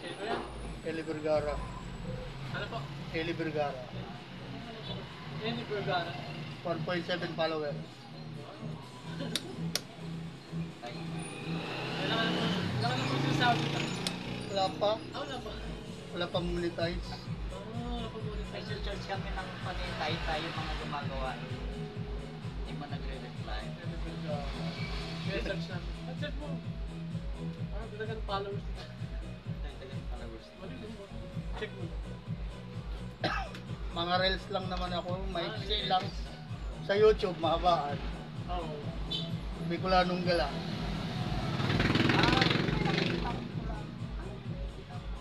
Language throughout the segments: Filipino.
Sino yan? Eli Vergara. Ano po? Eli Vergara. Andy Vergara. 1.7 followers. Wala ka na po sinasabi ka. Wala pa. Wala ba? Wala pa monetize. Wala pa muna May tayo. search kami ng panitay tayo mga gumagawa. Hindi mo nagre-reply. Andy Vergara. Kaya search namin. At search mo. Dalagan followers na. Tagal followers. Mali din mo. Check mo. Mga reels lang naman ako. Maiksi lang. Sa YouTube, mahabaan. Oo. Bicolanong Gala.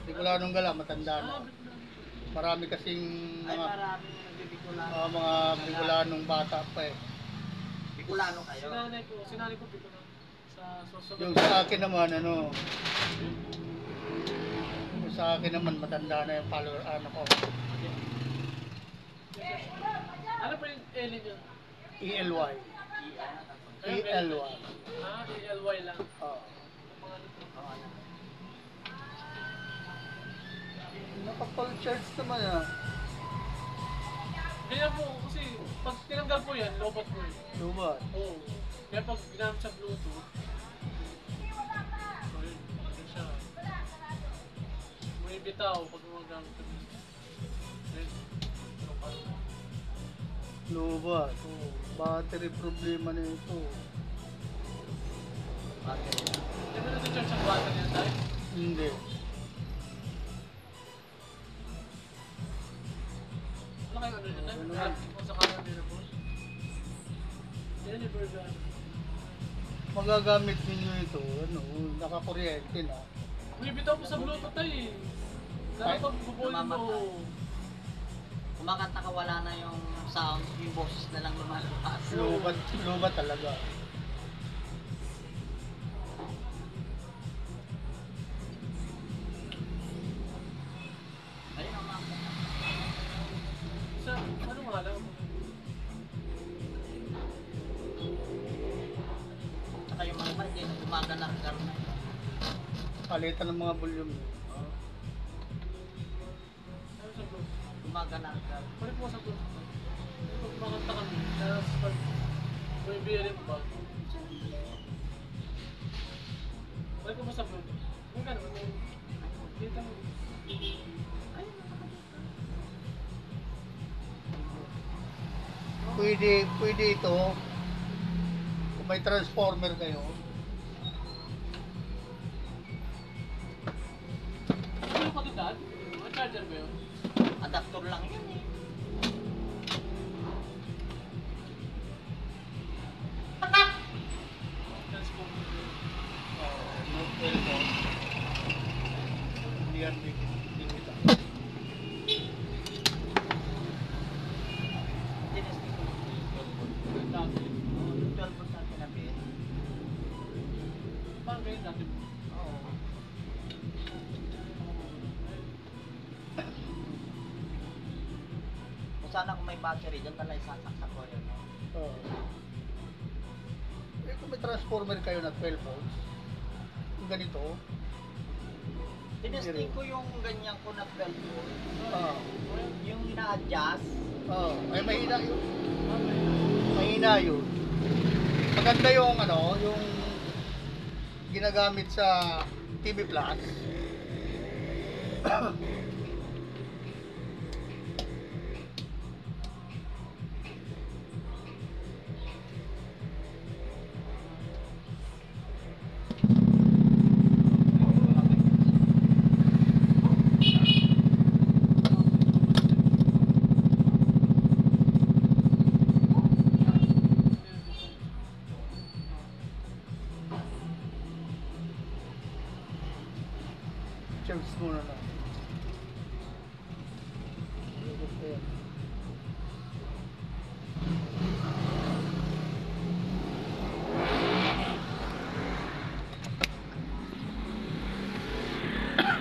Bicolanong Gala, matanda na. Marami kasing Ay, mga maraming nagbibikulano. mga Bicolanong bata pa eh. Bikulano kayo. Sinanay ko bigla sa susunod. Yung sa akin naman, ano, yung sa akin naman, matanda na yung follower, ano ko, Ano pa yung alien yun? ELY. ELY. ELY lang. Oh. Mga ano. Nakapal charts naman ah. Kaya po, kasi pag tinanggal po yan, lobot po yun. Lubat. Oo. Kaya pag ginamit sa Bluetooth, ayun, ano siya. May bitaw pag gumagamit sa Bluetooth. Ayun. Ano pa? Lubat. Battery problema na ito. Di ba nasa-charge ang battery yan tayo? Hindi. Wala kayo ano dyan? Kung sa camera nila po. Yan yung burger. Magagamit ninyo ito, ano, nakakuryente na. May bitaw po sa Bluetooth tayo eh. Ay, Dapat bubuhin mo. Kumakanta ka, wala na yung sound, yung boses na lang lumalabas. Lubat talaga. Ayun ang mga. Sa, ano nga lang? Saka yung mga hindi na gumagana-gar na. Palitan ng mga volume. Ano sa Bluetooth? Gumagana-gar. Pwede po sa Bluetooth. Pag makanta kami, tapos pag may BLM ba? Pwede po sa Bluetooth. Huwag ka naman. Kita mo. Pwede ito, kung may transformer kayo, Ano yung katitan? May charger ba yun? Adapter lang yun eh. Transformer. no telephone, hindi yan bigita. Tinesting ko yung 12 volt. Dati. Yung 12 volt na pinabit. Parang ganyan dati. Oo. Kung sana kung may battery, dyan talaga isasak sa coil. No? Oh. Eh, kung may transformer kayo na 12 volts, yung ganito, Tinesting ko yung ganyan ko na 12 volt. ah, Yung ina-adjust. ay mahina yun. Mahina yun. Maganda yung ano, yung ginagamit sa TV Plus.